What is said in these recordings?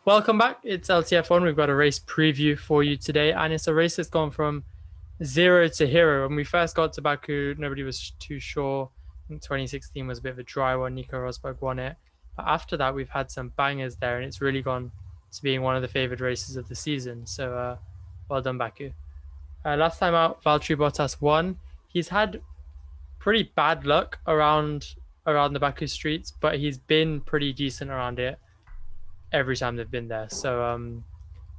Welcome back. It's LTF1. We've got a race preview for you today, and it's a race that's gone from zero to hero. When we first got to Baku, nobody was too sure. I think 2016 was a bit of a dry one. Nico Rosberg won it. But after that, we've had some bangers there, and it's really gone to being one of the favored races of the season. So well done, Baku. Last time out, Valtteri Bottas won. He's had pretty bad luck around the Baku streets, but he's been pretty decent around it every time they've been there. So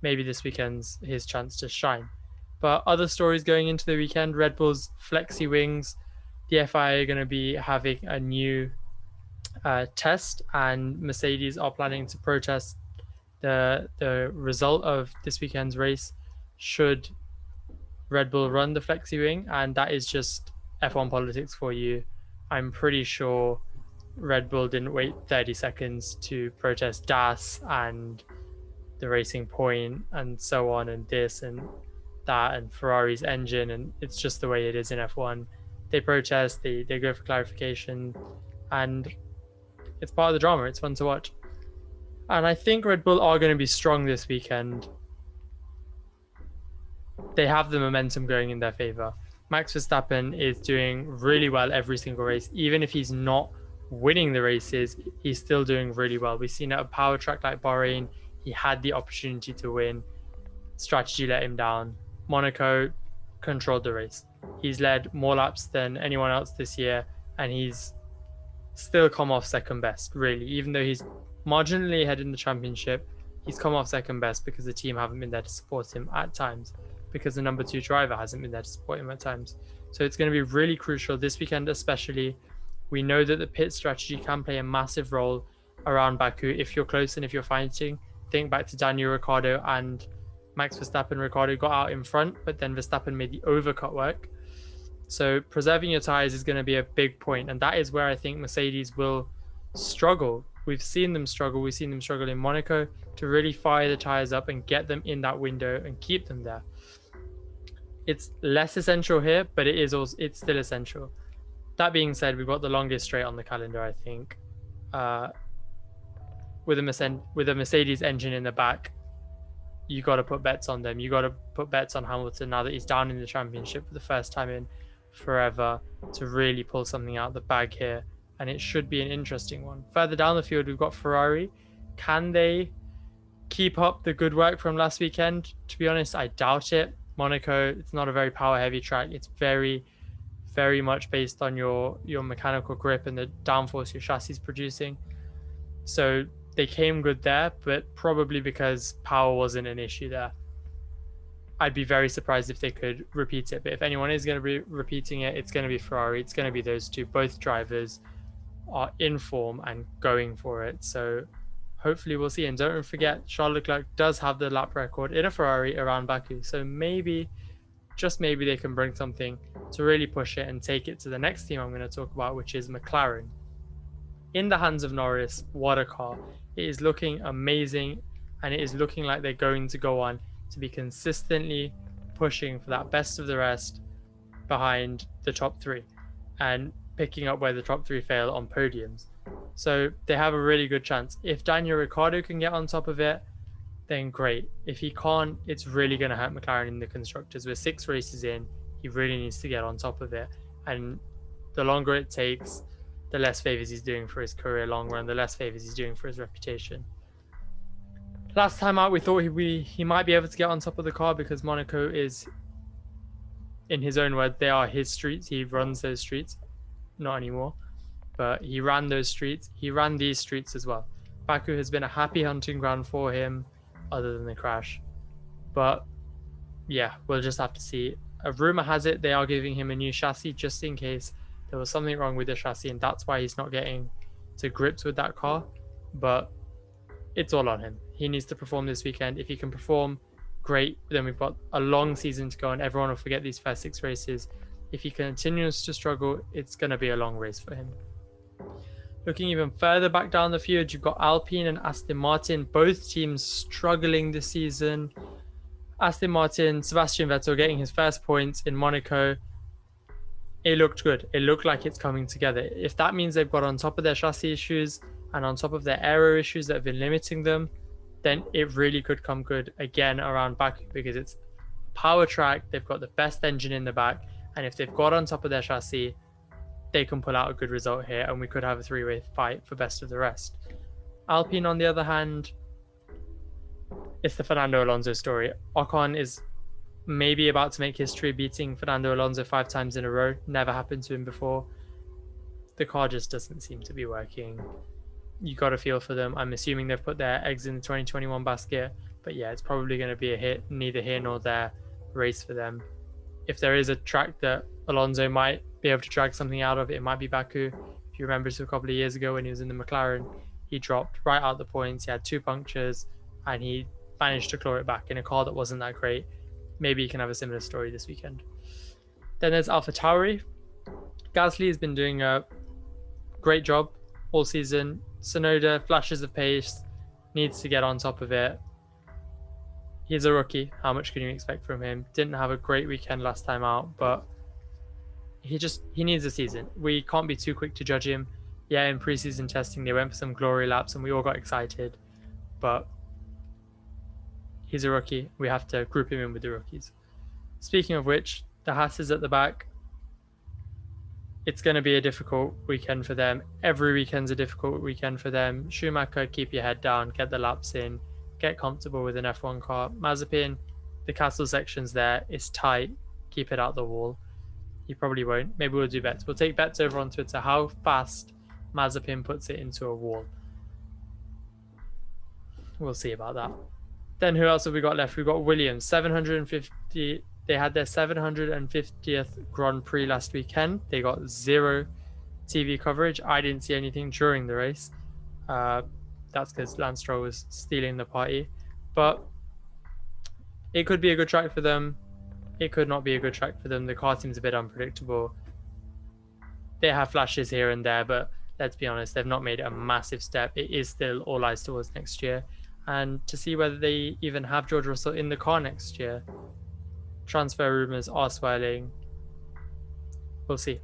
maybe this weekend's his chance to shine. But other stories going into the weekend: Red Bull's flexi wings. The FIA are going to be having a new test, and Mercedes are planning to protest the result of this weekend's race should Red Bull run the flexi wing, and that is just F1 politics for you. I'm pretty sure Red Bull didn't wait 30 seconds to protest DAS and the Racing Point and so on, and this and that, and Ferrari's engine, and it's just the way it is in F1. They protest, they go for clarification, and it's part of the drama. It's fun to watch. And I think Red Bull are going to be strong this weekend. They have the momentum going in their favor. Max Verstappen is doing really well every single race. Even if he's not winning the races, he's still doing really well. We've seen at a power track like Bahrain, he had the opportunity to win. Strategy let him down. Monaco controlled the race. He's led more laps than anyone else this year, and he's still come off second best, really. Even though he's marginally ahead in the championship, he's come off second best because the team haven't been there to support him at times, because the number 2 driver hasn't been there to support him at times. So it's going to be really crucial this weekend, especially. We know that the pit strategy can play a massive role around Baku. If you're close and if you're fighting, think back to Daniel Ricciardo and Max Verstappen. Ricciardo got out in front, but then Verstappen made the overcut work. So preserving your tires is going to be a big point, and that is where I think Mercedes will struggle. We've seen them struggle. We've seen them struggle in Monaco to really fire the tires up and get them in that window and keep them there. It's less essential here, but it's still essential. That being said, we've got the longest straight on the calendar, I think. With a Mercedes engine in the back, you got to put bets on them. You got to put bets on Hamilton now that he's down in the championship for the first time in forever to really pull something out of the bag here. And it should be an interesting one. Further down the field, we've got Ferrari. Can they keep up the good work from last weekend? To be honest, I doubt it. Monaco, it's not a very power-heavy track. It's very, very much based on your mechanical grip and the downforce your chassis is producing. So they came good there, but probably because power wasn't an issue there. I'd be very surprised if they could repeat it. But if anyone is going to be repeating it, it's going to be Ferrari. It's going to be those two. Both drivers are in form and going for it. So hopefully we'll see. And don't forget, Charles Leclerc does have the lap record in a Ferrari around Baku. So maybe, just maybe, they can bring something to really push it and take it to the next team I'm going to talk about, which is McLaren. In the hands of Norris, what a car. It is looking amazing, and it is looking like they're going to go on to be consistently pushing for that best of the rest behind the top 3 and picking up where the top 3 fail on podiums. So they have a really good chance. If Daniel Ricciardo can get on top of it, then great. If he can't, it's really going to hurt McLaren in the constructors. We're 6 races in. He really needs to get on top of it. And the longer it takes, the less favors he's doing for his career long run, the less favors he's doing for his reputation. Last time out, we thought he might be able to get on top of the car because Monaco is, in his own word, they are his streets. He runs those streets. Not anymore. But he ran those streets. He ran these streets as well. Baku has been a happy hunting ground for him, other than the crash. But yeah, we'll just have to see. A rumor has it they are giving him a new chassis just in case there was something wrong with the chassis, and that's why he's not getting to grips with that car. But it's all on him. He needs to perform this weekend. If he can perform, great. Then we've got a long season to go, and everyone will forget these first 6 races. If he continues to struggle, it's going to be a long race for him. Looking even further back down the field, you've got Alpine and Aston Martin, both teams struggling this season. Aston Martin, Sebastian Vettel getting his first points in Monaco. It looked good. It looked like it's coming together. If that means they've got on top of their chassis issues and on top of their aero issues that have been limiting them, then it really could come good again around Baku, because it's power track. They've got the best engine in the back, and if they've got on top of their chassis, they can pull out a good result here, and we could have a three-way fight for best of the rest. Alpine, on the other hand, it's the Fernando Alonso story. Ocon is maybe about to make history, beating Fernando Alonso 5 times in a row. Never happened to him before. The car just doesn't seem to be working. You got to feel for them. I'm assuming they've put their eggs in the 2021 basket, but yeah, it's probably going to be a hit, neither here nor there race for them. If there is a track that Alonso might be able to drag something out of, it might be Baku. If you remember, a couple of years ago when he was in the McLaren, he dropped right out the points. He had 2 punctures and he managed to claw it back in a car that wasn't that great. Maybe he can have a similar story this weekend. Then there's AlphaTauri. Gasly has been doing a great job all season. Tsunoda, flashes of pace, needs to get on top of it. He's a rookie. How much can you expect from him? Didn't have a great weekend last time out, but he needs a season. We can't be too quick to judge him. Yeah, in preseason testing, they went for some glory laps and we all got excited, but he's a rookie. We have to group him in with the rookies. Speaking of which, the Haas is at the back. It's going to be a difficult weekend for them. Every weekend's a difficult weekend for them. Schumacher, keep your head down, get the laps in, get comfortable with an F1 car. Mazepin, the castle section's there. It's tight. Keep it out the wall. He probably won't. Maybe we'll do bets. We'll take bets over on Twitter. How fast Mazepin puts it into a wall. We'll see about that. Then who else have we got left? We've got Williams, 750. They had their 750th Grand Prix last weekend. They got 0 TV coverage. I didn't see anything during the race. That's because Lance Stroll was stealing the party. But it could be a good track for them. It could not be a good track for them. The car seems a bit unpredictable. They have flashes here and there, but let's be honest, they've not made a massive step. It is still all eyes towards next year. And to see whether they even have George Russell in the car next year. Transfer rumors are swirling. We'll see.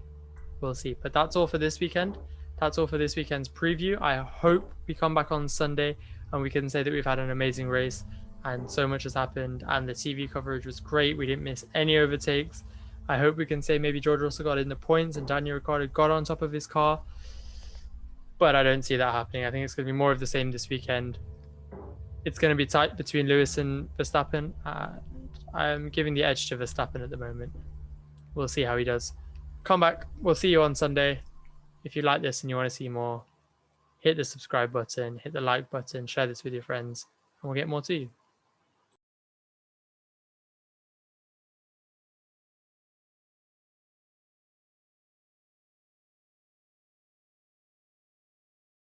We'll see. But that's all for this weekend. That's all for this weekend's preview. I hope we come back on Sunday and we can say that we've had an amazing race and so much has happened and the TV coverage was great. We didn't miss any overtakes. I hope we can say maybe George Russell got in the points and Daniel Ricciardo got on top of his car. But I don't see that happening. I think it's going to be more of the same this weekend. It's going to be tight between Lewis and Verstappen. I'm giving the edge to Verstappen at the moment. We'll see how he does. Come back. We'll see you on Sunday. If you like this and you want to see more, hit the subscribe button, hit the like button, share this with your friends, and we'll get more to you.